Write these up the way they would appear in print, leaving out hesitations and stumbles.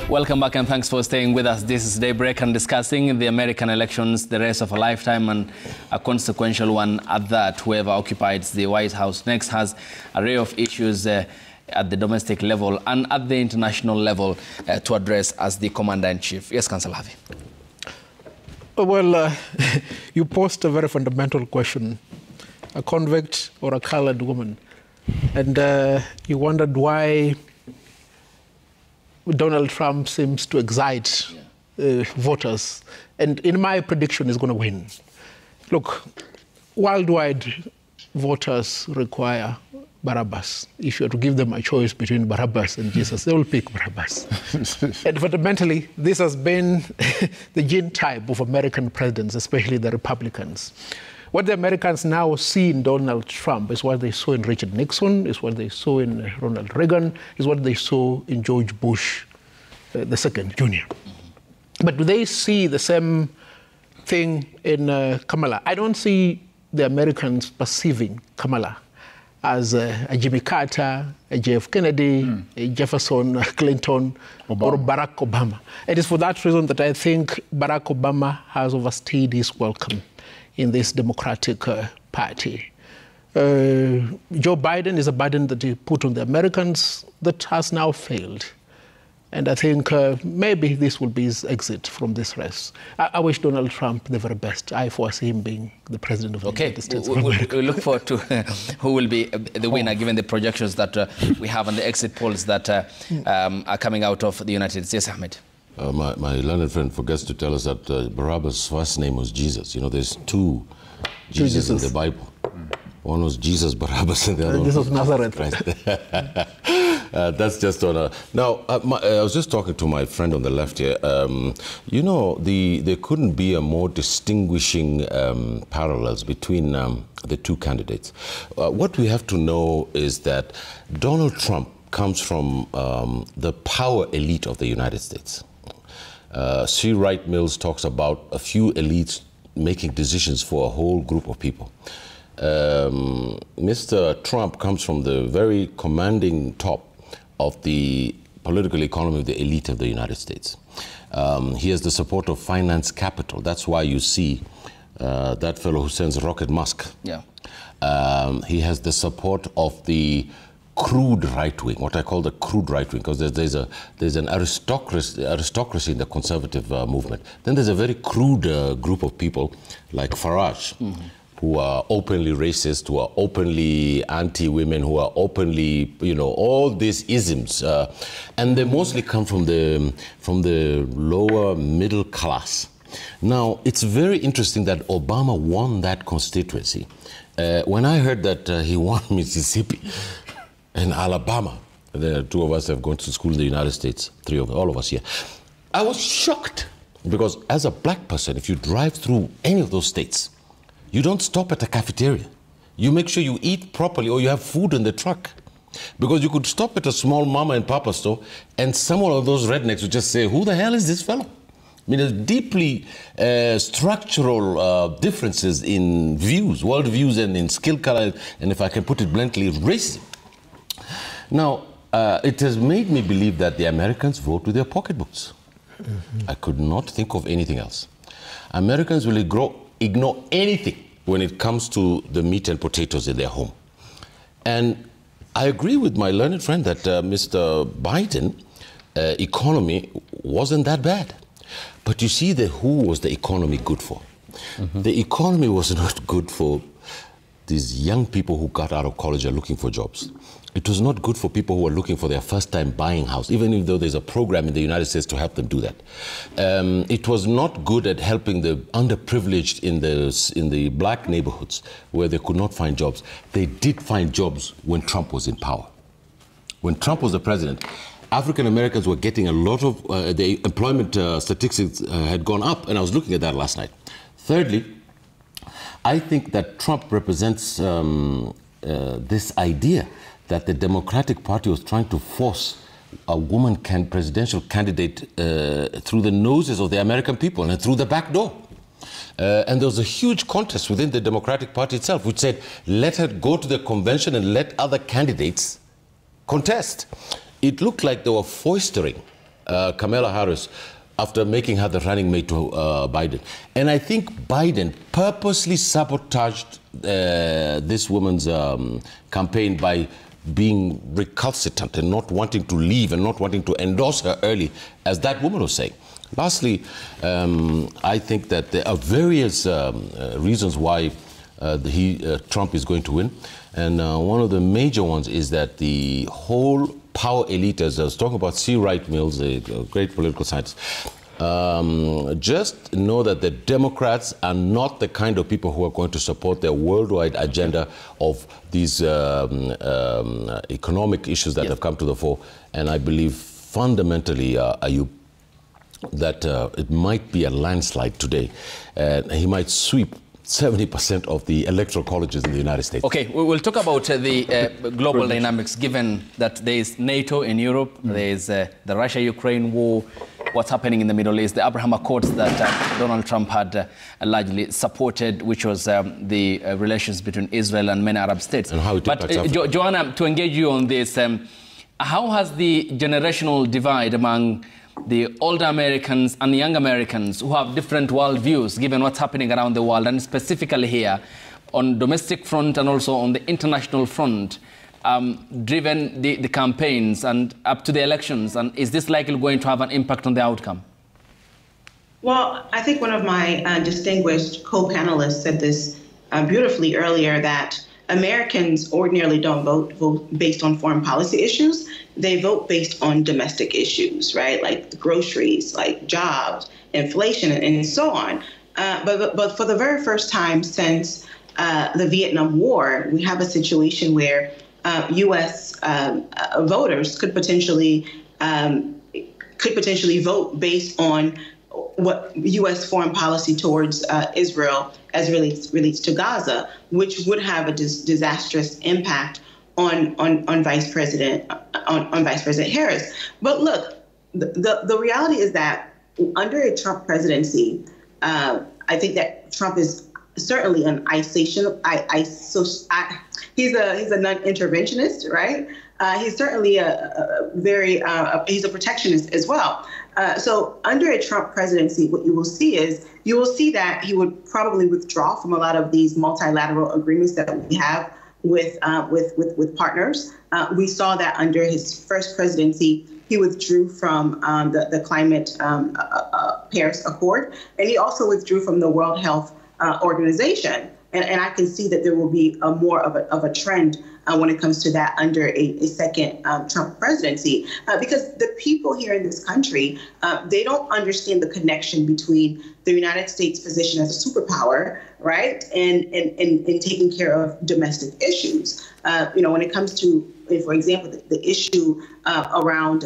Welcome back and thanks for staying with us. This is Daybreak and discussing the American elections, the race of a lifetime and a consequential one at that. Whoever occupies the White House next has an array of issues at the domestic level and at the international level to address as the Commander-in-Chief. Yes, Councillor Harvey. Well, you posed a very fundamental question, a convict or a colored woman. And you wondered why Donald Trump seems to excite voters. And in my prediction, he's going to win. Look, worldwide voters require Barabbas. If you are to give them a choice between Barabbas and Jesus, they will pick Barabbas. And fundamentally, this has been the gene type of American presidents, especially the Republicans. What the Americans now see in Donald Trump is what they saw in Richard Nixon, is what they saw in Ronald Reagan, is what they saw in George Bush the second, Jr. But do they see the same thing in Kamala? I don't see the Americans perceiving Kamala as a Jimmy Carter, a JF Kennedy, a Jefferson Clinton, or Barack Obama. It is for that reason that I think Barack Obama has overstayed his welcome in this Democratic Party. Joe Biden is a burden that he put on the Americans that has now failed. And I think maybe this will be his exit from this race. I wish Donald Trump the very best. I foresee him being the president of the United States of America. We look forward to who will be the winner, given the projections that we have and the exit polls that are coming out of the United States. Ahmed. My learned friend forgets to tell us that Barabbas' first name was Jesus. You know, there's two Jesus in the Bible. One was Jesus Barabbas and the other one was Nazareth. That's just on a... Now, I was just talking to my friend on the left here. You know, there couldn't be a more distinguishing parallels between the two candidates. What we have to know is that Donald Trump comes from the power elite of the United States. C. Wright Mills talks about a few elites making decisions for a whole group of people. Mr. Trump comes from the very commanding top of the political economy of the elite of the United States. He has the support of finance capital. That's why you see that fellow who sends Rocket Musk. Yeah. He has the support of the crude right wing, what I call the crude right wing, because there's an aristocracy in the conservative movement. Then there's a very crude group of people like Farage, who are openly racist, who are openly anti-women, who are openly, you know, all these isms, and they mostly come from the lower middle class. Now, it's very interesting that Obama won that constituency. When I heard that he won Mississippi and Alabama, the two of us have gone to school in the United States, all of us here, I was shocked, because as a black person, if you drive through any of those states, you don't stop at a cafeteria. You make sure you eat properly or you have food in the truck. Because you could stop at a small mama and papa store and some of those rednecks would just say, who the hell is this fellow? I mean, there's deeply structural differences in views, world views, and in skill color, and if I can put it bluntly, racism. Now, it has made me believe that the Americans vote with their pocketbooks. I could not think of anything else. Americans will ignore anything when it comes to the meat and potatoes in their home. And I agree with my learned friend that Mr. Biden economy wasn't that bad. But you see, who was the economy good for? The economy was not good for these young people who got out of college and looking for jobs. It was not good for people who are looking for their first time buying house, even though there's a program in the United States to help them do that. It was not good at helping the underprivileged in the black neighborhoods where they could not find jobs. They did find jobs when Trump was in power. When Trump was the president, African Americans were getting a lot of, the employment statistics had gone up, and I was looking at that last night. Thirdly, I think that Trump represents this idea that the Democratic Party was trying to force a woman presidential candidate through the noses of the American people and through the back door. And there was a huge contest within the Democratic Party itself, which said, let her go to the convention and let other candidates contest. It looked like they were foistering Kamala Harris, after making her the running mate to Biden. And I think Biden purposely sabotaged this woman's campaign by being recalcitrant and not wanting to leave and not wanting to endorse her early, as that woman was saying. Lastly, I think that there are various reasons why Trump is going to win. And one of the major ones is that the whole power elite, as I was talking about C. Wright Mills, a great political scientist, just know that the Democrats are not the kind of people who are going to support their worldwide agenda of these economic issues that have come to the fore. And I believe fundamentally, Ayub, that it might be a landslide today. He might sweep 70% of the electoral colleges in the United States. Okay, we'll talk about the global dynamics, given that there is NATO in Europe, there is the Russia-Ukraine war, what's happening in the Middle East, the Abraham Accords that Donald Trump had largely supported, which was the relations between Israel and many Arab states. And how it impacts Africa. Joanna, to engage you on this, how has the generational divide among the older Americans and young Americans who have different worldviews, given what's happening around the world, and specifically here on domestic front and also on the international front, driven the campaigns and up to the elections? And is this likely going to have an impact on the outcome? Well, I think one of my distinguished co-panelists said this beautifully earlier, that Americans ordinarily don't vote based on foreign policy issues. They vote based on domestic issues, right? Like the groceries, like jobs, inflation, and so on. But for the very first time since the Vietnam War, we have a situation where U.S. Voters could potentially vote based on what U.S. foreign policy towards Israel as relates to Gaza, which would have a disastrous impact on Vice President Harris. But look, the reality is that under a Trump presidency, I think that Trump is certainly an he's a non-interventionist, right? He's certainly he's a protectionist as well. So under a Trump presidency, what you will see that he would probably withdraw from a lot of these multilateral agreements that we have with partners. We saw that under his first presidency, he withdrew from the climate Paris Accord, and he also withdrew from the World Health Organization. And I can see that there will be more of a trend when it comes to that under a second Trump presidency, because the people here in this country, they don't understand the connection between the United States' position as a superpower, right, and taking care of domestic issues. When it comes to, for example, the issue around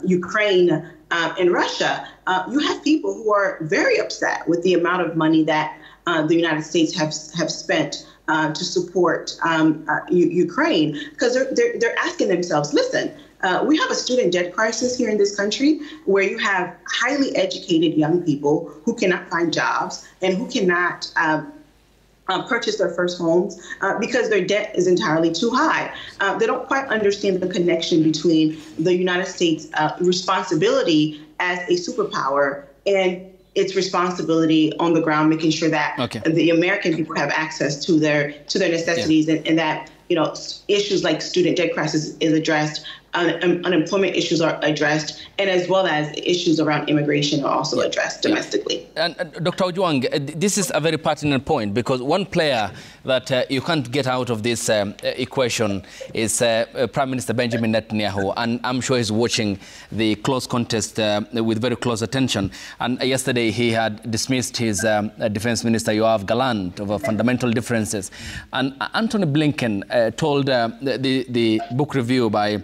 Ukraine and Russia, you have people who are very upset with the amount of money that the United States have spent to support Ukraine, because they're asking themselves, listen, we have a student debt crisis here in this country where you have highly educated young people who cannot find jobs and who cannot purchase their first homes because their debt is entirely too high. They don't quite understand the connection between the United States' responsibility as a superpower and its responsibility on the ground, making sure that the American people have access to their necessities, and that issues like student debt crisis is addressed, unemployment issues are addressed, and as well as issues around immigration are also addressed domestically. And Dr. Ojwang, this is a very pertinent point, because one player that you can't get out of this equation is Prime Minister Benjamin Netanyahu, and I'm sure he's watching the close contest with very close attention. And yesterday he had dismissed his Defense Minister Yoav Gallant over fundamental differences. And Antony Blinken told the book review by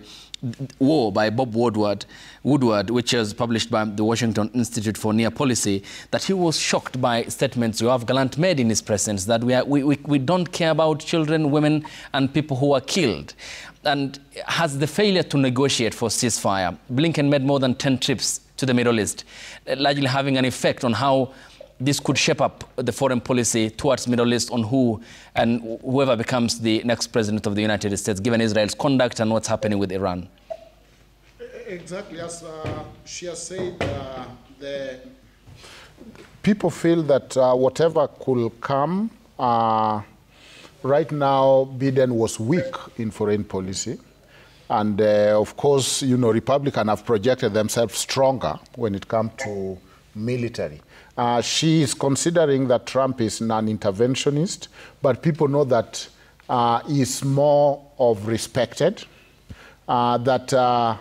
War by Bob Woodward, which was published by the Washington Institute for Near Policy, that he was shocked by statements Yoav Gallant made in his presence, that we don't care about children, women, and people who are killed. And has the failure to negotiate for ceasefire, Blinken made more than 10 trips to the Middle East, largely having an effect on how this could shape up the foreign policy towards Middle East on who and whoever becomes the next president of the United States, given Israel's conduct and what's happening with Iran? Exactly, as she has said, the people feel that whatever could come, right now Biden was weak in foreign policy. And of course, you know, Republicans have projected themselves stronger when it comes to military. She is considering that Trump is non-interventionist, but people know that he's more of respected, that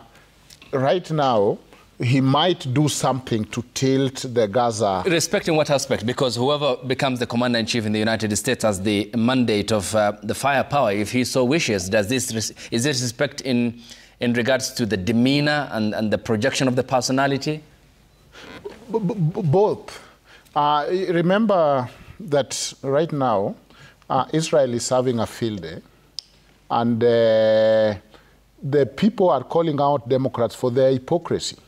right now he might do something to tilt the Gaza. Respecting what aspect? Because whoever becomes the commander-in-chief in the United States has the mandate of the firepower, if he so wishes. Is this respect in regards to the demeanor and the projection of the personality? Both. Remember that right now, Israel is having a field day, and the people are calling out Democrats for their hypocrisy.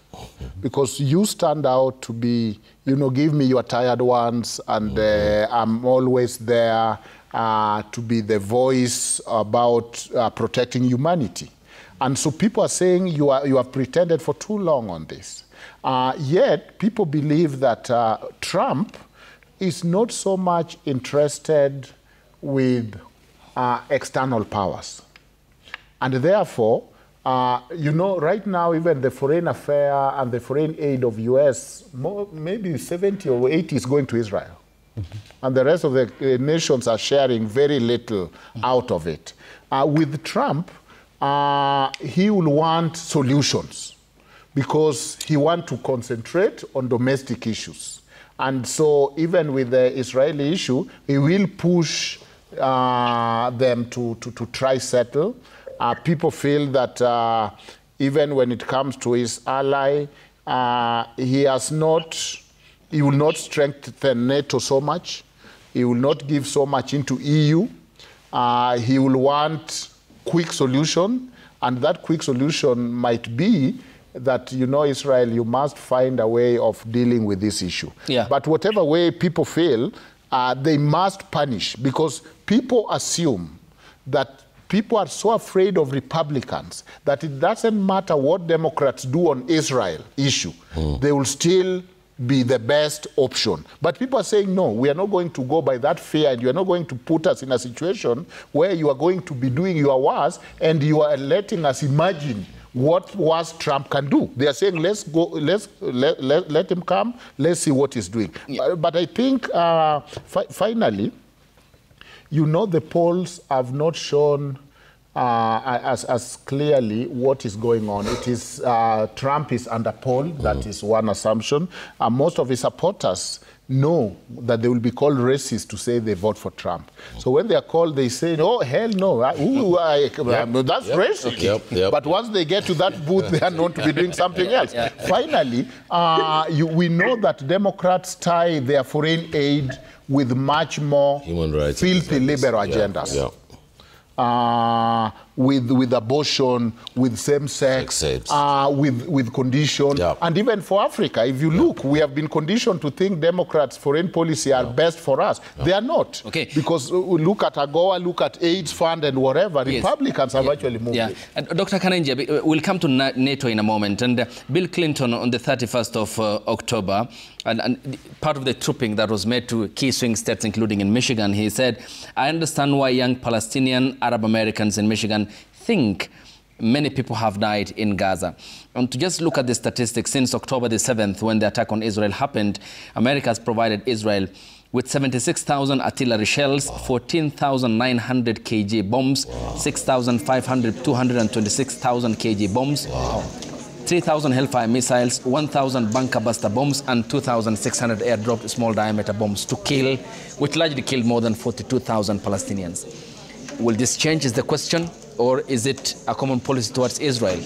Because you stand out to be, you know, give me your tired ones, and I'm always there to be the voice about protecting humanity. And so people are saying you have pretended for too long on this. Yet people believe that Trump is not so much interested with external powers. And therefore, you know, right now, even the foreign affair and the foreign aid of U.S., maybe 70 or 80 is going to Israel. And the rest of the nations are sharing very little out of it. With Trump, he will want solutions because he wants to concentrate on domestic issues. And so even with the Israeli issue, he will push them to try settle. People feel that even when it comes to his ally, he will not strengthen NATO so much. He will not give so much into EU. He will want quick solution, and that quick solution might be that, you know, Israel, you must find a way of dealing with this issue. Yeah. But whatever way people feel, they must punish, because people assume that people are so afraid of Republicans that it doesn't matter what Democrats do on Israel issue, they will still be the best option. But people are saying, no, we are not going to go by that fear, and you are not going to put us in a situation where you are going to be doing your worst, and you are letting us imagine what worse Trump can do. They are saying, let's go, let him come, let's see what he's doing. Yeah. But I think, finally, you know, the polls have not shown as clearly what is going on. It is Trump is under poll. That is one assumption. Most of his supporters know that they will be called racist to say they vote for Trump. So when they are called, they say, oh, hell no, that's racist. Yep. But once they get to that booth, they are known to be doing something else. Finally, we know that Democrats tie their foreign aid with much more human rights, filthy liberal agendas. With abortion, with same-sex, with condition. And even for Africa, if you look, we have been conditioned to think Democrats' foreign policy are best for us. They are not. Okay. Because look at AGOA, look at AIDS Fund and whatever. Yes. Republicans have actually moved it. Dr. Karanja, we'll come to NATO in a moment. And Bill Clinton on the 31st of October, and part of the trooping that was made to key swing states, including in Michigan, he said, I understand why young Palestinian Arab Americans in Michigan think many people have died in Gaza. And to just look at the statistics, since October the 7th, when the attack on Israel happened, America has provided Israel with 76,000 artillery shells, 14,900 kg bombs, 6,500, 226,000 kg bombs, 3,000 Hellfire missiles, 1,000 bunker buster bombs, and 2,600 airdropped small diameter bombs to kill, which largely killed more than 42,000 Palestinians. Will this change is the question, or is it a common policy towards Israel?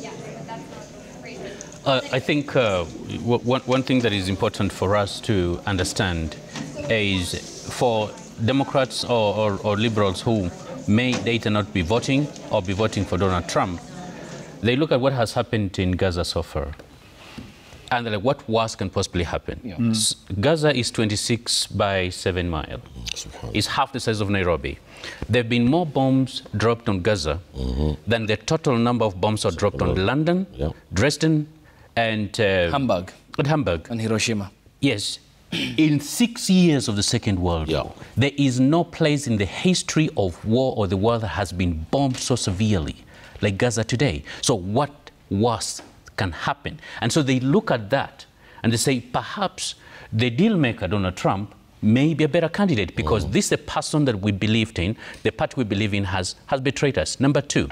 I think one thing that is important for us to understand is for Democrats or liberals who may later not be voting or be voting for Donald Trump, they look at what has happened in Gaza so far. And they're like, what worse can possibly happen? Yeah. Gaza is 26 by 7 miles. It's half the size of Nairobi. There have been more bombs dropped on Gaza than the total number of bombs are dropped on London, Dresden, and Hamburg. And Hiroshima. Yes. In 6 years of the Second World War, there is no place in the history of war or the world that has been bombed so severely like Gaza today. So what worse can happen? And so they look at that and they say, perhaps the deal maker, Donald Trump, may be a better candidate because this is a person that we believed in, the party we believe in has betrayed us. Number two,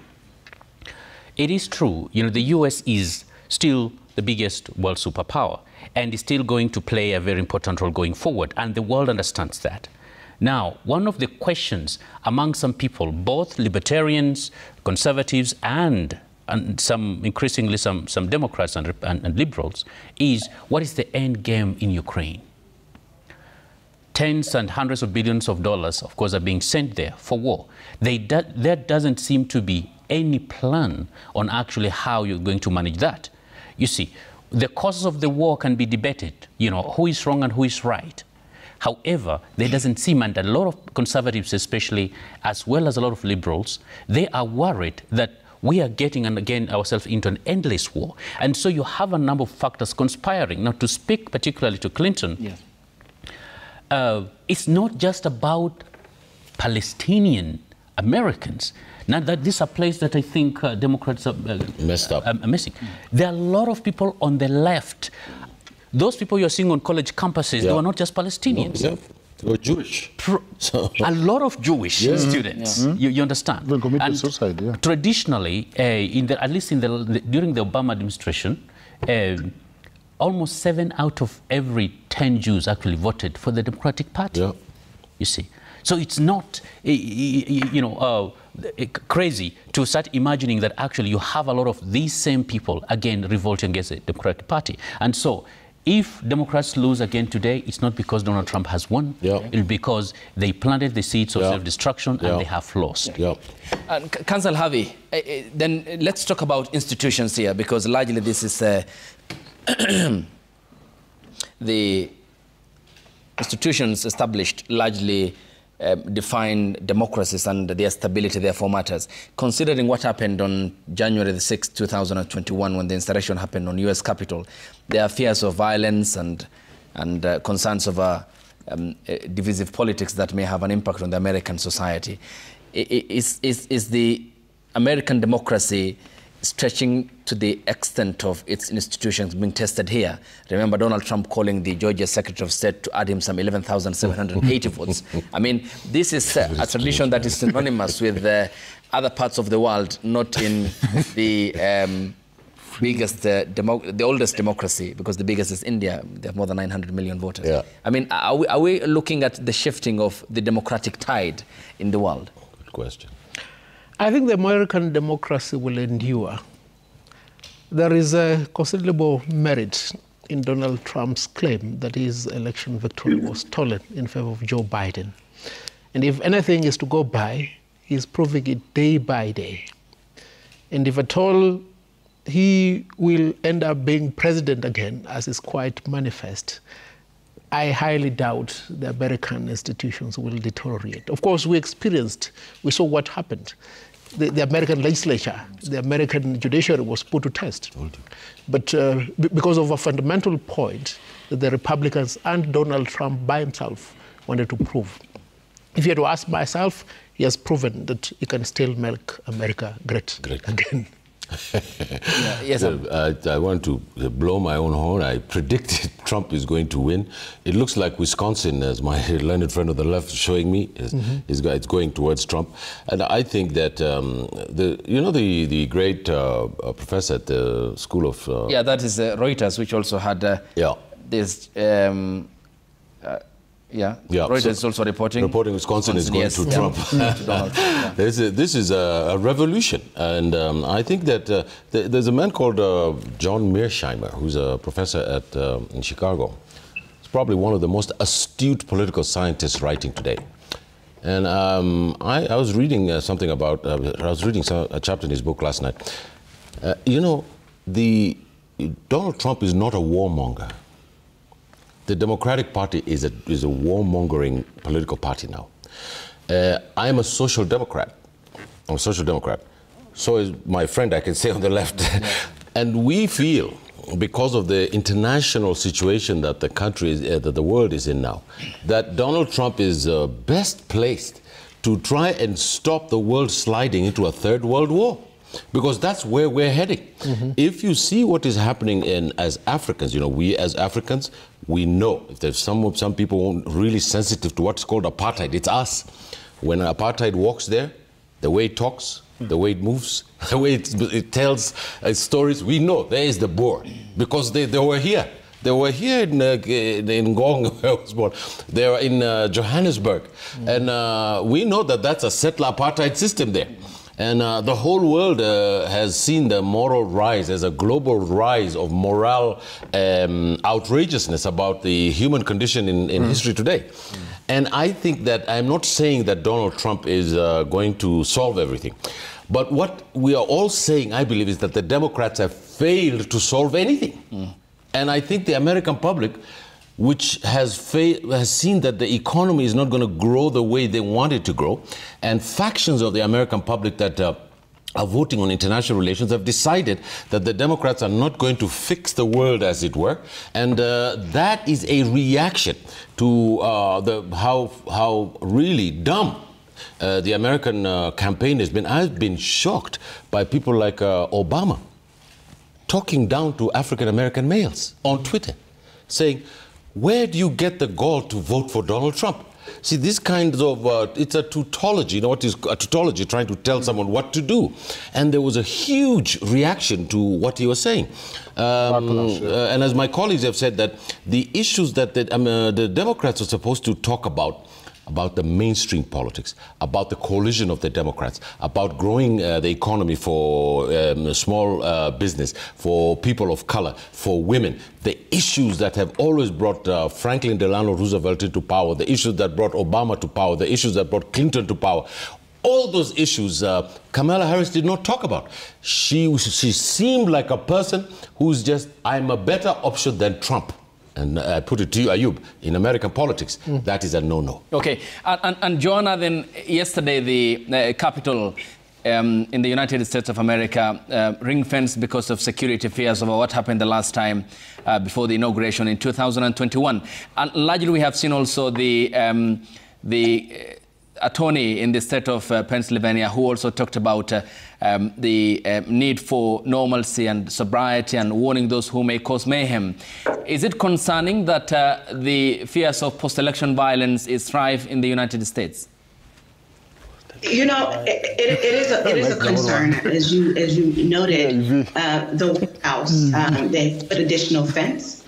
it is true, you know, the US is still the biggest world superpower and is still going to play a very important role going forward, and the world understands that. Now, one of the questions among some people, both libertarians, conservatives, and some increasingly some Democrats and liberals, is what is the end game in Ukraine? Tens and hundreds of billions of dollars, of course, are being sent there for war. There doesn't seem to be any plan on actually how you're going to manage that. You see, the causes of the war can be debated, you know, who is wrong and who is right. However, there doesn't seem, and a lot of conservatives especially, as well as a lot of liberals, they are worried that we are getting, and again, ourselves into an endless war. And so you have a number of factors conspiring. Now, to speak particularly to Clinton, it's not just about Palestinian Americans. Now, that this is a place that I think Democrats are messed up. Missing. There are a lot of people on the left. Those people you're seeing on college campuses, they were not just Palestinians. They were Jewish. A lot of Jewish students. You understand? They committed suicide. Traditionally, at least during the Obama administration, almost 7 out of every 10 Jews actually voted for the Democratic Party. You see, so it's not crazy to start imagining that actually you have a lot of these same people again revolting against the Democratic Party. And so if Democrats lose again today, it's not because Donald Trump has won. It's because they planted the seeds of self-destruction and they have lost. Council Harvey, then let's talk about institutions here, because largely this is the institutions established largely define democracies and their stability therefore matters. Considering what happened on January the 6th, 2021, when the insurrection happened on U.S. Capitol, there are fears of violence and concerns over divisive politics that may have an impact on the American society. Is the American democracy stretching to the extent of its institutions being tested here? Remember Donald Trump calling the Georgia Secretary of State to add him some 11,780 votes. I mean, this is a tradition that is synonymous with other parts of the world, not in the biggest, the oldest democracy, because the biggest is India. They have more than 900 million voters. I mean, are we looking at the shifting of the democratic tide in the world? Good question. I think the American democracy will endure. There is a considerable merit in Donald Trump's claim that his election victory was stolen in favor of Joe Biden. And if anything is to go by, he's proving it day by day. And if at all he will end up being president again, as is quite manifest, I highly doubt the American institutions will deteriorate. Of course, we saw what happened. The American legislature, the American judiciary was put to test. But because of a fundamental point that the Republicans and Donald Trump by himself wanted to prove. If you had to ask myself, he has proven that he can still make America great. Again. Yes, I want to blow my own horn. I predicted Trump is going to win. It looks like Wisconsin, as my learned friend on the left is showing me, it's going towards Trump. And I think that the great professor at the School of that is Reuters, which also had this. Reuters is also reporting Wisconsin is going to Trump. This is a revolution, and I think that there's a man called John Mearsheimer, who's a professor in Chicago. He's probably one of the most astute political scientists writing today. And I was reading something about. I was reading a chapter in his book last night. Donald Trump is not a warmonger. The Democratic Party is a warmongering political party now. I am a social democrat. I'm a social democrat. So is my friend, I can say, on the left. And we feel, because of the international situation that the country is, that the world is in now, that Donald Trump is best placed to try and stop the world sliding into a third world war. Because that's where we're heading. If you see what is happening as Africans, you know, we as Africans, we know if there's some people really sensitive to what's called apartheid, it's us. When apartheid walks there, the way it talks, the way it moves, the way it tells stories, we know there is the Boer, because they were here. They were here in Ngong, where I was born. They were in Johannesburg. And we know that that's a settler apartheid system there. And the whole world has seen the moral rise, as a global rise of moral outrageousness about the human condition in history today. And I think that, I'm not saying that Donald Trump is going to solve everything. But what we are all saying, I believe, is that the Democrats have failed to solve anything. And I think the American public, which has seen that the economy is not going to grow the way they want it to grow, and factions of the American public that are voting on international relations have decided that the Democrats are not going to fix the world, as it were, and that is a reaction to how really dumb the American campaign has been. I've been shocked by people like Obama talking down to African American males on Twitter, saying, where do you get the gall to vote for Donald Trump? See, this kind of, it's a tautology, you know what is a tautology, trying to tell someone what to do. And there was a huge reaction to what he was saying. And as my colleagues have said, that the issues that the Democrats are supposed to talk about the mainstream politics, about the coalition of the Democrats, about growing the economy for small business, for people of color, for women, the issues that have always brought Franklin Delano Roosevelt into power, the issues that brought Obama to power, the issues that brought Clinton to power. All those issues Kamala Harris did not talk about. She seemed like a person who's just, I'm a better option than Trump. And I put it to you, Ayub, in American politics, that is a no-no. Okay. And Joanna, then yesterday the Capitol in the United States of America ring-fenced because of security fears over what happened the last time before the inauguration in 2021. And largely we have seen also the attorney in the state of Pennsylvania who also talked about the need for normalcy and sobriety and warning those who may cause mayhem. Is it concerning that the fears of post-election violence is rife in the United States? You know, it is a concern, as you noted. The White House, they put additional fence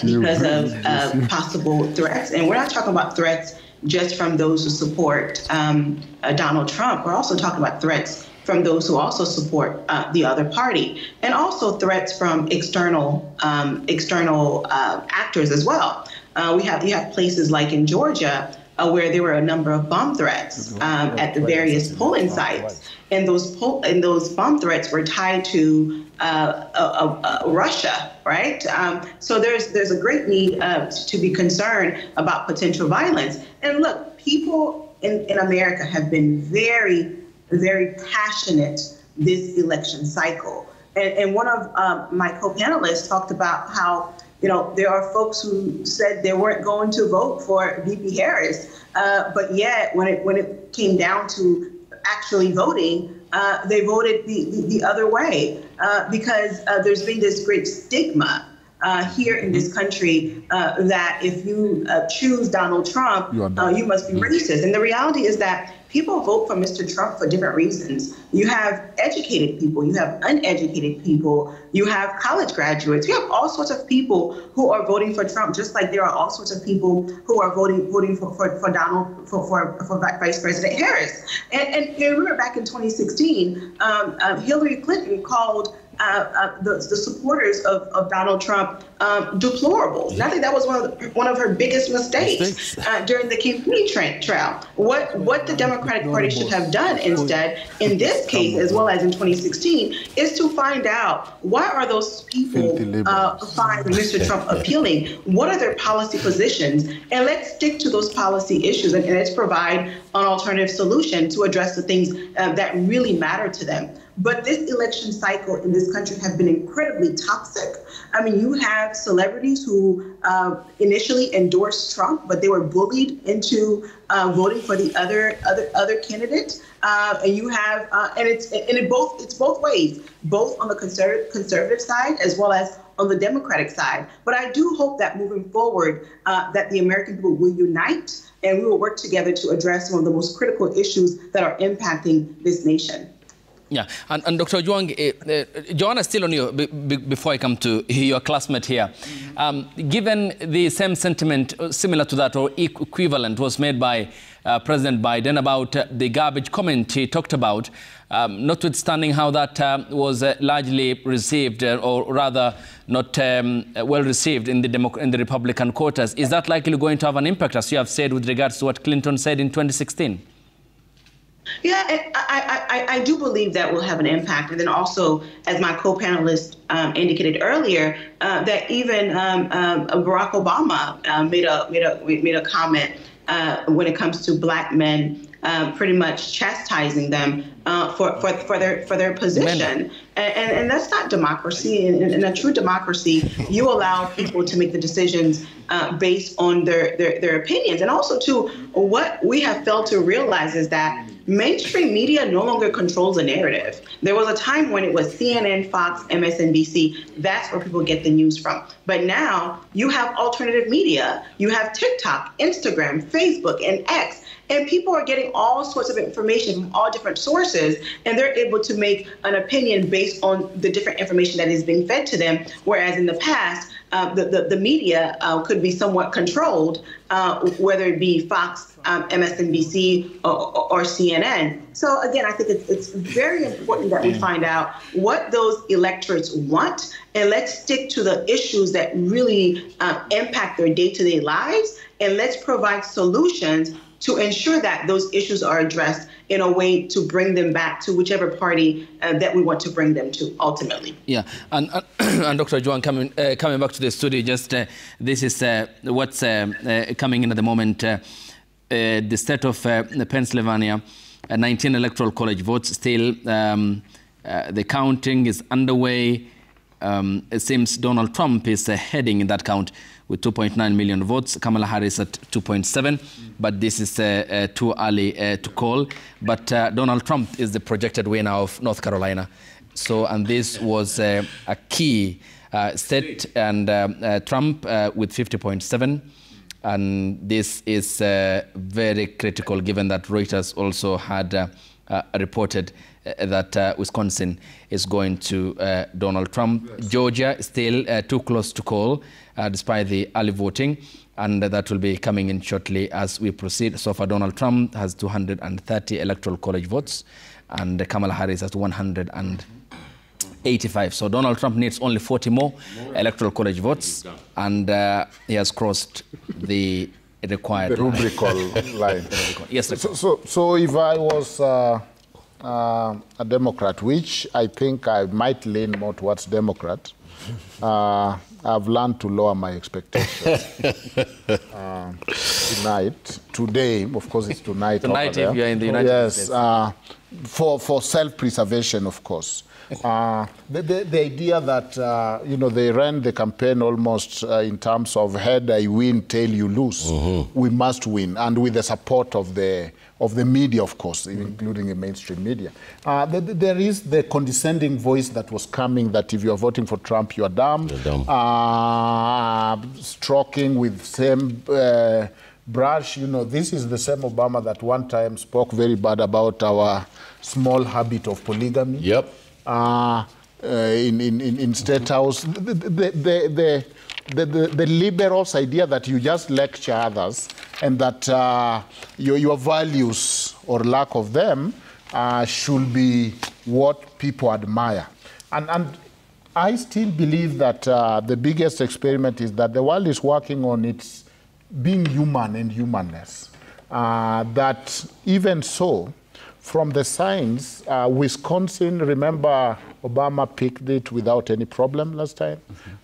because of possible threats, and we're not talking about threats just from those who support Donald Trump. We're also talking about threats from those who also support the other party, and also threats from external actors as well. You have places like in Georgia where there were a number of bomb threats at the various polling sites, and those bomb threats were tied to Russia, right? So there's a great need to be concerned about potential violence. And look, people in America have been very, very passionate this election cycle. And one of my co-panelists talked about how, you know, there are folks who said they weren't going to vote for VP Harris, but yet when it came down to actually voting, they voted the other way because there's been this great stigma here in this country that if you choose Donald Trump, you must be racist. And the reality is that people vote for Mr. Trump for different reasons. You have educated people, you have uneducated people, you have college graduates, you have all sorts of people who are voting for Trump, just like there are all sorts of people who are voting for Donald, for Vice President Harris. And remember back in 2016, Hillary Clinton called the supporters of Donald Trump deplorable. And I think that was one of her biggest mistakes during the campaign trail. What the Democratic Party should have done instead, in this case as well as in 2016, is to find out why are those people find Mr. Trump appealing? What are their policy positions? And let's stick to those policy issues and let's provide an alternative solution to address the things that really matter to them. But this election cycle in this country have been incredibly toxic. I mean, you have celebrities who initially endorsed Trump, but they were bullied into voting for the other candidate. And you have, and it's both ways, both on the conservative side as well as on the Democratic side. But I do hope that moving forward, that the American people will unite and we will work together to address one of the most critical issues that are impacting this nation. Yeah, and Dr. Ojwang, Joanna, still on you before I come to your classmate here. Given the same sentiment similar to that or equivalent was made by President Biden about the garbage comment he talked about, notwithstanding how that was largely received or rather not well received in the Republican quarters, is that likely going to have an impact, as you have said, with regards to what Clinton said in 2016? Yeah, I do believe that will have an impact. And then also, as my co-panelist indicated earlier, that even Barack Obama made a comment when it comes to Black men, pretty much chastising them for their position. And that's not democracy. In a true democracy, you allow people to make the decisions based on their opinions. And also, too, what we have failed to realize is that mainstream media no longer controls the narrative. There was a time when it was CNN, Fox, MSNBC. That's where people get the news from. But now you have alternative media. You have TikTok, Instagram, Facebook, and X. And people are getting all sorts of information from all different sources, and they're able to make an opinion based on the different information that is being fed to them. Whereas in the past, the media could be somewhat controlled, whether it be Fox, MSNBC, or CNN. So again, I think it's very important that we find out what those electorates want, and let's stick to the issues that really impact their day-to-day lives, and let's provide solutions to ensure that those issues are addressed in a way to bring them back to whichever party that we want to bring them to ultimately. Yeah, and Dr. Ojwang, coming back to the studio, just this is what's coming in at the moment. The state of Pennsylvania, 19 electoral college votes still. The counting is underway. It seems Donald Trump is heading in that count with 2.9 million votes. Kamala Harris at 2.7, but this is too early to call. But Donald Trump is the projected winner of North Carolina. So, and this was a key state, and Trump with 50.7. And this is very critical, given that Reuters also had reported that Wisconsin is going to Donald Trump. Yes. Georgia still too close to call, despite the early voting, and that will be coming in shortly as we proceed. So far, Donald Trump has 230 electoral college votes, and Kamala Harris has 185. So Donald Trump needs only 40 more electoral college votes, and he has crossed the required rubrical line. Yes, so if I was a Democrat, which I think I might lean more towards Democrat, I've learned to lower my expectations. Today, of course it's tonight. Tonight, if you're in the United States. Yes, for self-preservation, of course. The idea that, they ran the campaign almost in terms of head I win, tail you lose. Mm-hmm. We must win, and with the support of the media, of course, including the mainstream media. There is the condescending voice that was coming that if you're voting for Trump, you're dumb. You're dumb. Stroking with same brush. This is the same Obama that one time spoke very bad about our small habit of polygamy. Yep. In State House, the liberals' idea that you just lecture others and that your values or lack of them should be what people admire. And I still believe that the biggest experiment is that the world is working on its being human and humanness. That even so, from the signs, Wisconsin, remember Obama picked it without any problem last time.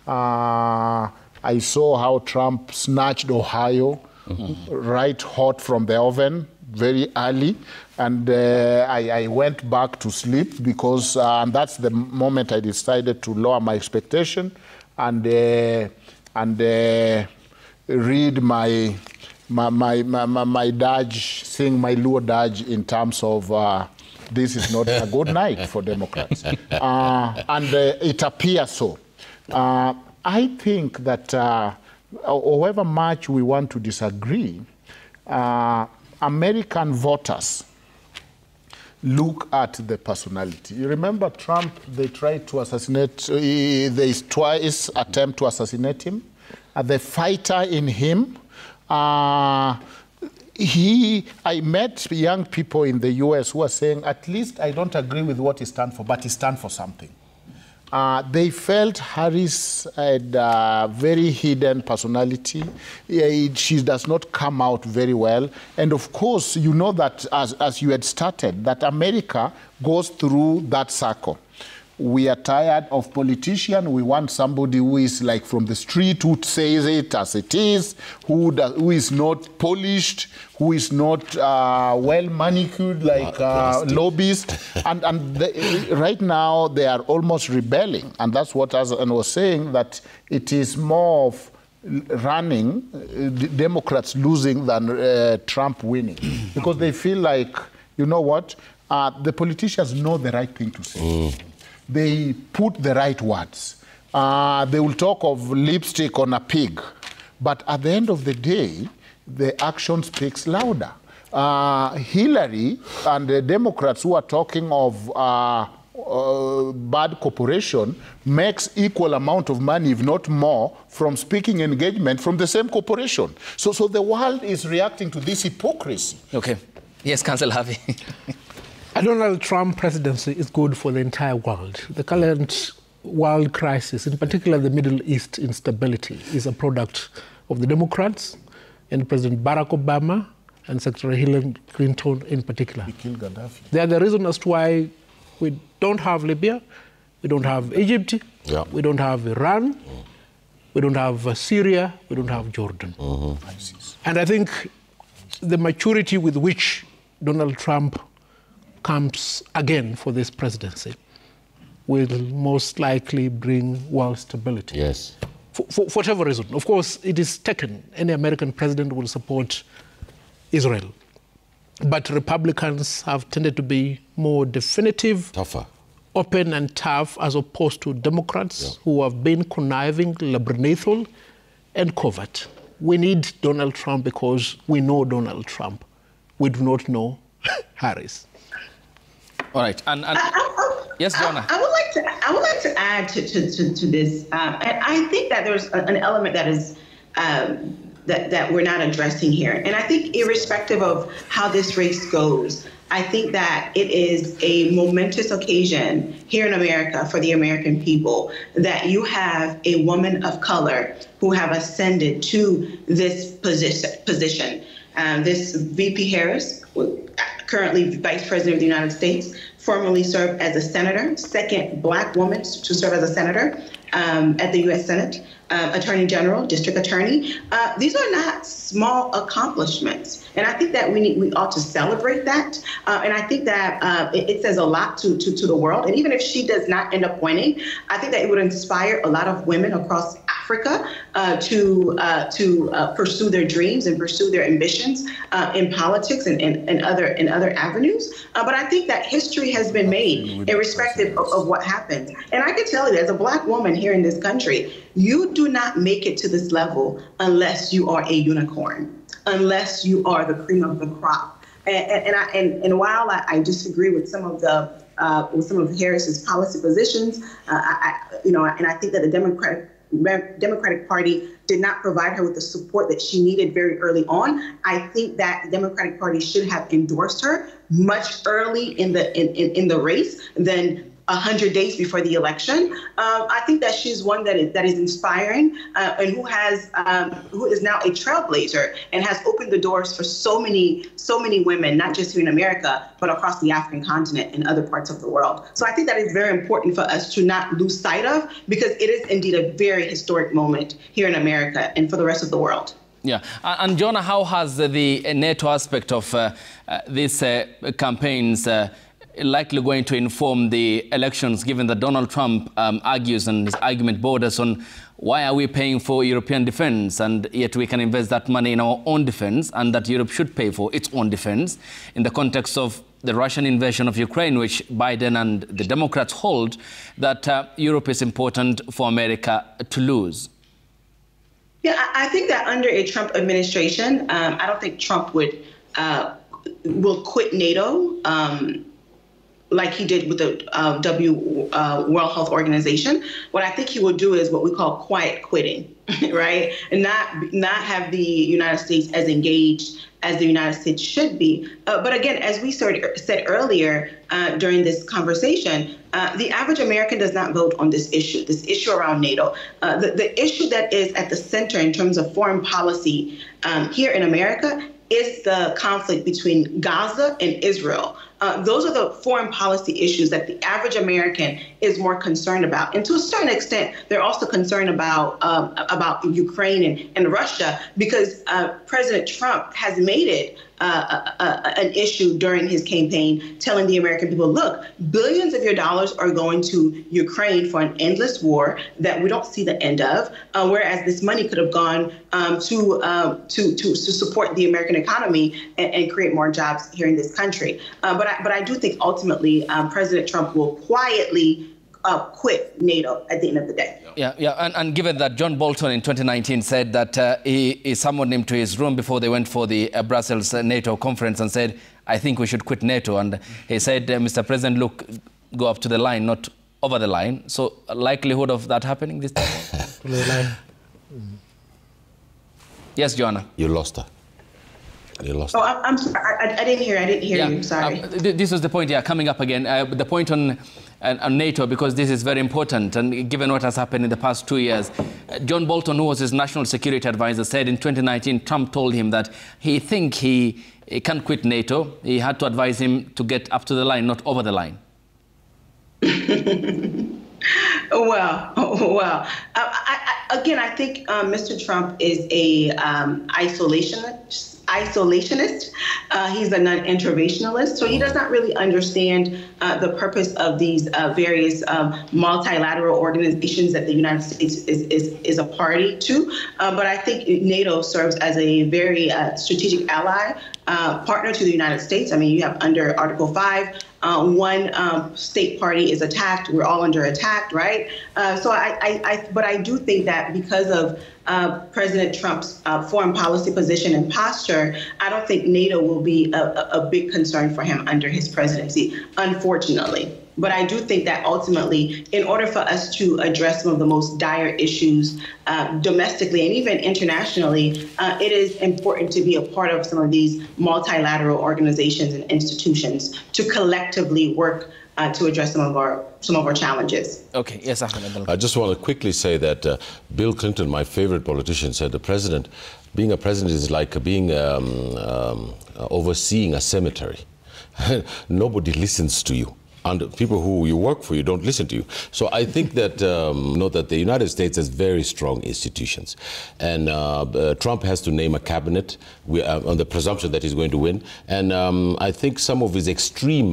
I saw how Trump snatched Ohio right hot from the oven very early, and I went back to sleep because and that's the moment I decided to lower my expectation and read my Dodge, sing my Luo Dodge in terms of this is not a good night for Democrats. And it appears so. I think that however much we want to disagree, American voters look at the personality. You remember Trump, they tried to assassinate, they twice attempt to assassinate him. The fighter in him, I met young people in the US who are saying, at least I don't agree with what he stands for, but he stands for something. They felt Harris had a very hidden personality. She does not come out very well. And of course, you know that as you had started, that America goes through that circle. We are tired of politicians. We want somebody who is like from the street, who says it as it is, who is not polished, who is not well manicured like lobbyists. Right now, they are almost rebelling. And that's what Azan was saying, that it is more of running, Democrats losing than Trump winning. Because they feel like, you know what, the politicians know the right thing to say. They put the right words. They will talk of lipstick on a pig. But at the end of the day, the action speaks louder. Hillary and the Democrats who are talking of bad corporation makes equal amount of money, if not more, from speaking engagement from the same corporation. So the world is reacting to this hypocrisy. Okay. Yes, Councillor Harvey. A Donald Trump presidency is good for the entire world. The current world crisis, in particular the Middle East instability, is a product of the Democrats and President Barack Obama and Secretary Hillary Clinton in particular. He killed Gaddafi. They are the reason as to why we don't have Libya, we don't have Egypt, we don't have Iran, we don't have Syria, we don't have Jordan. And I think the maturity with which Donald Trump comes again for this presidency will most likely bring world stability. Yes. For whatever reason. Of course, it is taken. Any American president will support Israel. But Republicans have tended to be more definitive, tougher, open and tough, as opposed to Democrats who have been conniving, labyrinthal, and covert. We need Donald Trump because we know Donald Trump. We do not know Harris. All right, and yes, Jonah. I would like to add to this, and I think that there's an element that is that we're not addressing here, and I think irrespective of how this race goes, I think that it is a momentous occasion here in America for the American people that you have a woman of color who have ascended to this position. This VP Harris, currently Vice President of the United States, formerly served as a senator, second Black woman to serve as a senator at the U.S. Senate, Attorney General, District Attorney. These are not small accomplishments, and I think that we ought to celebrate that. And I think that it says a lot to the world. And even if she does not end up winning, I think that it would inspire a lot of women across Africa to pursue their dreams and pursue their ambitions in politics and other avenues. But I think that history has been made irrespective of what happens. And I can tell you, as a Black woman here in this country, you do not make it to this level unless you are a unicorn, unless you are the cream of the crop. And while I disagree with some of Harris's policy positions, and I think that the Democratic Party did not provide her with the support that she needed very early on. I think that the Democratic Party should have endorsed her much early in the race than 100 days before the election. I think that she's one that is inspiring and who is now a trailblazer and has opened the doors for so many women, not just here in America, but across the African continent and other parts of the world. So I think that is very important for us to not lose sight of, because it is indeed a very historic moment here in America and for the rest of the world. Yeah, and Jonah, how has the NATO aspect of these campaigns likely going to inform the elections, given that Donald Trump argues, and his argument borders on why are we paying for European defense, and yet we can invest that money in our own defense, and that Europe should pay for its own defense in the context of the Russian invasion of Ukraine, which Biden and the Democrats hold, that Europe is important for America to lose? Yeah, I think that under a Trump administration, I don't think Trump will quit NATO like he did with the World Health Organization. What I think he will do is what we call quiet quitting, right? And not have the United States as engaged as the United States should be. But again, as we said earlier during this conversation, the average American does not vote on this issue around NATO. The issue that is at the center in terms of foreign policy here in America is the conflict between Gaza and Israel. Those are the foreign policy issues that the average American is more concerned about. And to a certain extent, they're also concerned about Ukraine and Russia, because President Trump has made it an issue during his campaign, telling the American people, look, billions of your dollars are going to Ukraine for an endless war that we don't see the end of, whereas this money could have gone to support the American economy and create more jobs here in this country. But I do think ultimately President Trump will quietly quit NATO at the end of the day. Yeah, and given that John Bolton in 2019 said that he summoned him to his room before they went for the Brussels NATO conference and said, I think we should quit NATO. And he said, Mr. President, look, go up to the line, not over the line. So likelihood of that happening this time? To the line. Yes, Joanna. You lost her. You lost her. Oh, I'm sorry. I didn't hear you. Sorry. This was the point, coming up again. The point on NATO, because this is very important, and given what has happened in the past 2 years. John Bolton, who was his national security advisor, said in 2019, Trump told him that he can't quit NATO. He had to advise him to get up to the line, not over the line. Well. Again, I think Mr. Trump is a isolationist. He's a non-interventionalist, so he does not really understand the purpose of these various multilateral organizations that the United States is a party to. But I think NATO serves as a very strategic ally, partner to the United States. I mean, you have under Article 5, one state party is attacked, we're all under attack, right? But I do think that because of President Trump's foreign policy position and posture, I don't think NATO will be a big concern for him under his presidency, unfortunately. But I do think that ultimately, in order for us to address some of the most dire issues domestically and even internationally, it is important to be a part of some of these multilateral organizations and institutions to collectively work to address some of our challenges. Okay, yes, Ahmed. I just want to quickly say that Bill Clinton, my favorite politician, said being a president is like being overseeing a cemetery. Nobody listens to you. And people who you work for, you don't listen to you. So I think that that the United States has very strong institutions, and Trump has to name a cabinet on the presumption that he's going to win. And I think some of his extreme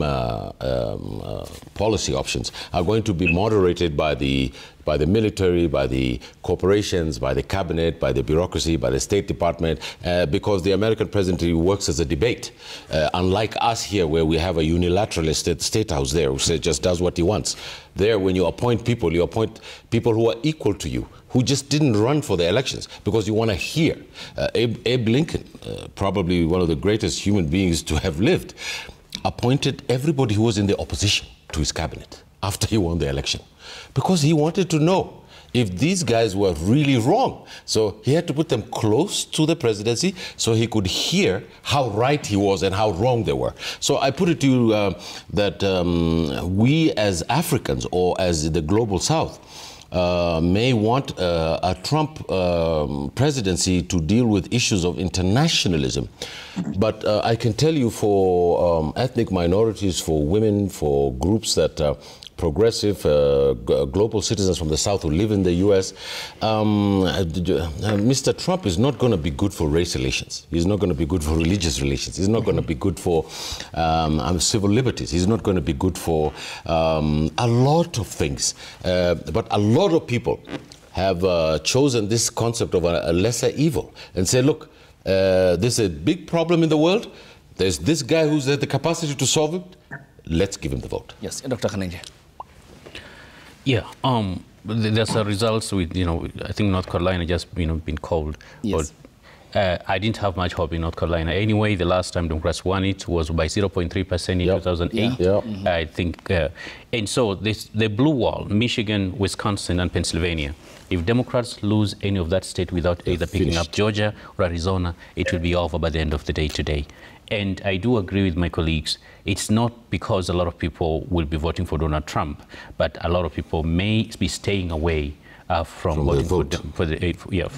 policy options are going to be moderated by the military, by the corporations, by the cabinet, by the bureaucracy, by the State Department, because the American presidency works as a debate. Unlike us here, where we have a unilateralist state house there who just does what he wants. There, when you appoint people who are equal to you, who just didn't run for the elections because you want to hear. Abe Lincoln, probably one of the greatest human beings to have lived, appointed everybody who was in the opposition to his cabinet after he won the election, because he wanted to know if these guys were really wrong. So he had to put them close to the presidency so he could hear how right he was and how wrong they were. So I put it to you that we as Africans or as the global South may want a Trump presidency to deal with issues of internationalism. But I can tell you for ethnic minorities, for women, for groups that progressive global citizens from the South who live in the U.S., Mr. Trump is not going to be good for race relations. He's not going to be good for religious relations. He's not going to be good for civil liberties. He's not going to be good for a lot of things. But a lot of people have chosen this concept of a lesser evil and say, look, there's a big problem in the world. There's this guy who's had the capacity to solve it. Let's give him the vote. Yes, Dr. Kanenje. Yeah, there's a results with, I think North Carolina just, been called. Yes. But I didn't have much hope in North Carolina. Anyway, the last time Democrats won it was by 0.3% in 2008. Yeah. Mm-hmm. I think, and so the blue wall, Michigan, Wisconsin, and Pennsylvania, if Democrats lose any of that state without either picking up Georgia or Arizona, it will be over by the end of the day today. And I do agree with my colleagues. It's not because a lot of people will be voting for Donald Trump, but a lot of people may be staying away from voting for the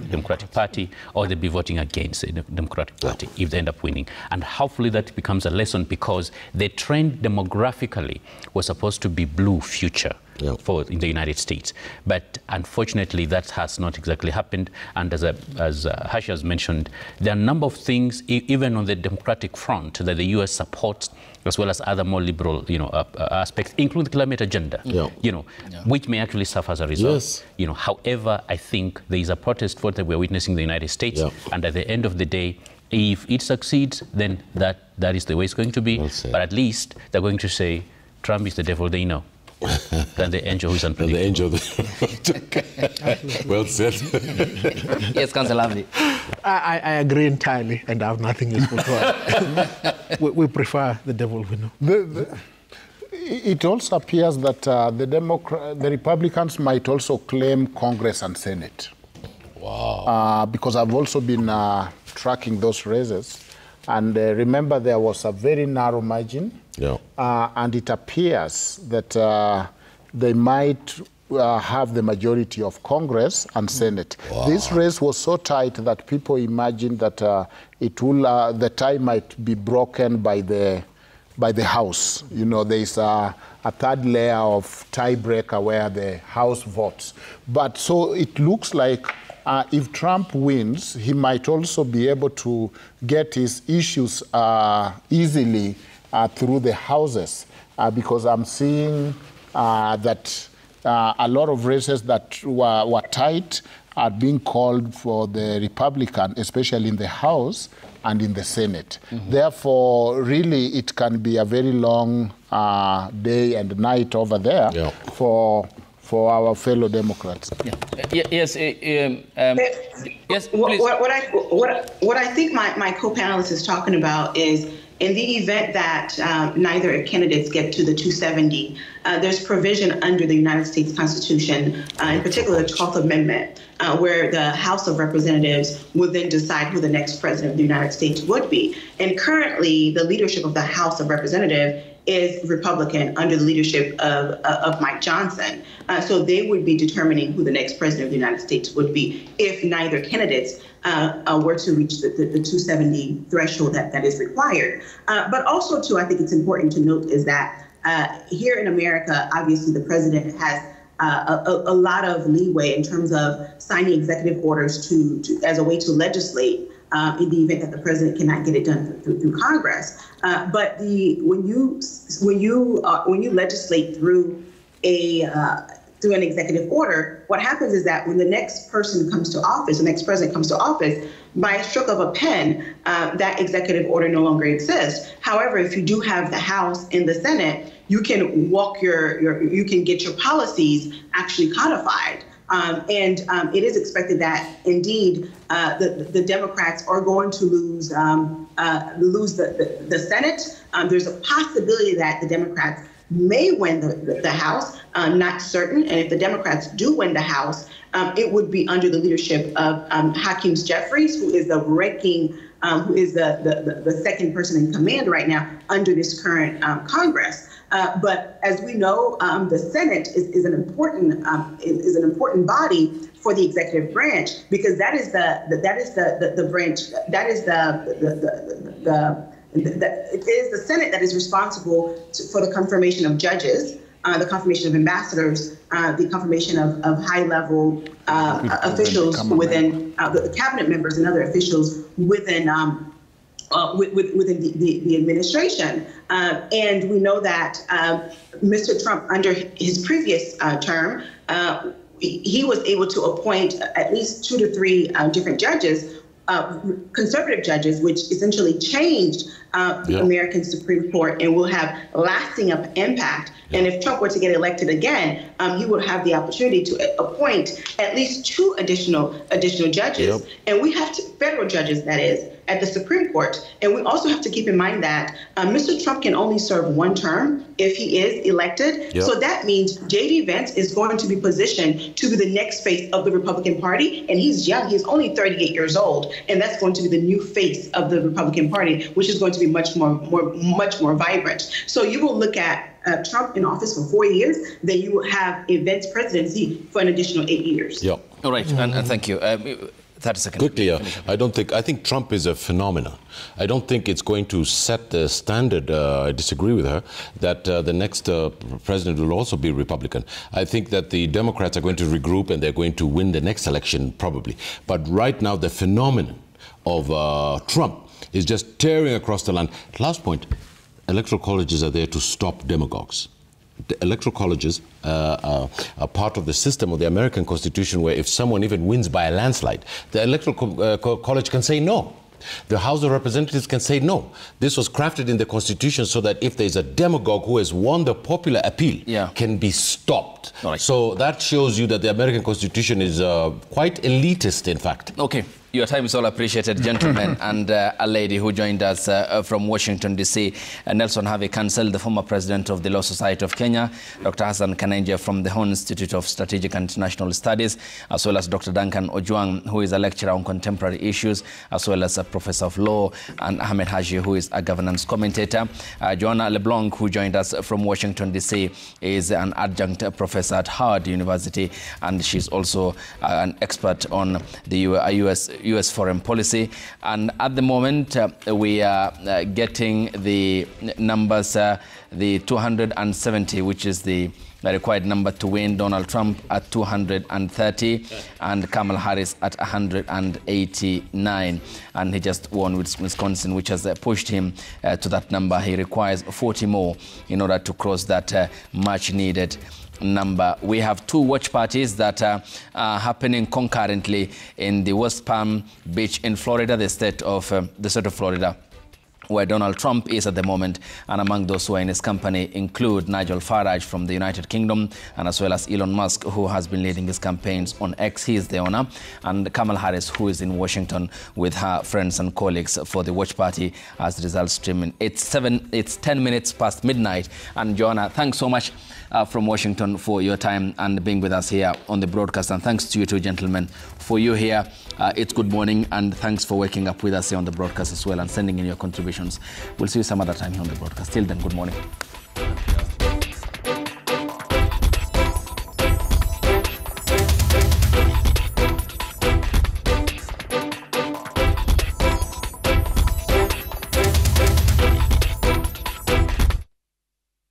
Democratic Party, or they'll be voting against the Democratic Party if they end up winning. And hopefully that becomes a lesson, because the trend demographically was supposed to be blue future. In the United States. But unfortunately, that has not exactly happened. And as Hashi has mentioned, there are a number of things, even on the Democratic front, that the U.S. supports, as well as other more liberal, aspects, including the climate agenda, which may actually suffer as a result. Yes. However, I think there is a protest vote that we're witnessing in the United States. And at the end of the day, if it succeeds, then that is the way it's going to be. But at least they're going to say, Trump is the devil they know. Than the angel who's unpredictable. Well said. Yes, Councillor Lavey. I agree entirely, and I have nothing useful to add. we prefer the devil we know. It also appears that the Republicans might also claim Congress and Senate. Wow. Because I've also been tracking those races. And remember, there was a very narrow margin. And it appears that they might have the majority of Congress and Senate. Wow. This race was so tight that people imagined that the tie might be broken by the House. There is a third layer of tiebreaker where the House votes. But so it looks like if Trump wins, he might also be able to get his issues easily through the houses, because I'm seeing that a lot of races that were tight are being called for the Republican, especially in the House and in the Senate. Mm-hmm. Therefore, really, it can be a very long day and night over there for our fellow Democrats. Yes, yes. Please. What I think my co-panelist is talking about is, in the event that neither candidates get to the 270, there's provision under the United States Constitution, in particular the 12th Amendment, where the House of Representatives would then decide who the next president of the United States would be. And currently, the leadership of the House of Representatives is Republican under the leadership of Mike Johnson. So they would be determining who the next president of the United States would be if neither candidates were to reach the 270 threshold that is required. But also, too, I think it's important to note is that here in America, obviously, the president has a lot of leeway in terms of signing executive orders as a way to legislate in the event that the president cannot get it done through Congress. But when you legislate through an executive order, what happens is that when the next person comes to office, the next president comes to office, by a stroke of a pen, that executive order no longer exists. However, if you do have the House and the Senate, you can you can get your policies actually codified. And it is expected that, indeed, the Democrats are going to lose the Senate. There's a possibility that the Democrats may win the House, not certain. And if the Democrats do win the House, it would be under the leadership of Hakeem Jeffries, who is the ranking, who is the second person in command right now under this current Congress. But as we know, the Senate is an important body for the executive branch, because that is the branch, that is it is the Senate that is responsible for the confirmation of judges, the confirmation of ambassadors, the confirmation of high-level officials within the cabinet members and other officials within within the administration. And we know that Mr. Trump, under his previous term, he was able to appoint at least 2 to 3 different judges, conservative judges, which essentially changed the American Supreme Court and will have lasting impact. And if Trump were to get elected again, he would have the opportunity to appoint at least 2 additional judges. And we have federal judges, that is, at the Supreme Court. And we also have to keep in mind that Mr. Trump can only serve 1 term if he is elected. So that means J.D. Vance is going to be positioned to be the next face of the Republican Party. And he's young. He's only 38 years old. And that's going to be the new face of the Republican Party, which is going to be much more vibrant. So you will look at Trump in office for 4 years, then you will have a Vance presidency for an additional 8 years. All right, and thank you. 30 seconds. Quickly, I think Trump is a phenomenon. I don't think it's going to set the standard, I disagree with her, that the next president will also be Republican. I think that the Democrats are going to regroup and they're going to win the next election, probably. But right now, the phenomenon of Trump is just tearing across the land. Last point, electoral colleges are there to stop demagogues. The electoral colleges are part of the system of the American Constitution, where if someone even wins by a landslide, the electoral college can say no. The House of Representatives can say no. This was crafted in the Constitution so that if there's a demagogue who has won the popular appeal, can be stopped. So that shows you that the American Constitution is quite elitist, in fact. Okay. Your time is all appreciated, gentlemen, and a lady who joined us from Washington, D.C., Nelson Harvey Cancel, the former president of the Law Society of Kenya, Dr. Hassan Kanenje from the Horn Institute of Strategic and International Studies, as well as Dr. Duncan Ojwang, who is a lecturer on contemporary issues, as well as a professor of law, and Ahmed Haji, who is a governance commentator. Joanna LeBlanc, who joined us from Washington, D.C., is an adjunct professor at Howard University, and she's also an expert on the U.S. foreign policy. And at the moment, we are getting the numbers, the 270, which is the required number to win, Donald Trump at 230 and Kamala Harris at 189. And he just won with Wisconsin, which has pushed him to that number. He requires 40 more in order to cross that much needed number. We have 2 watch parties that are happening concurrently in the West Palm Beach in Florida, the state of Florida, where Donald Trump is at the moment. And among those who are in his company include Nigel Farage from the United Kingdom, and as well as Elon Musk, who has been leading his campaigns on X. He is the owner, and Kamala Harris, who is in Washington with her friends and colleagues for the watch party as the results streaming. It's 10 minutes past midnight. And Joanna, thanks so much from Washington for your time and being with us here on the broadcast. And thanks to you 2 gentlemen for you here. It's good morning, and thanks for waking up with us here on the broadcast as well and sending in your contributions. We'll see you some other time here on the broadcast. Till then, good morning.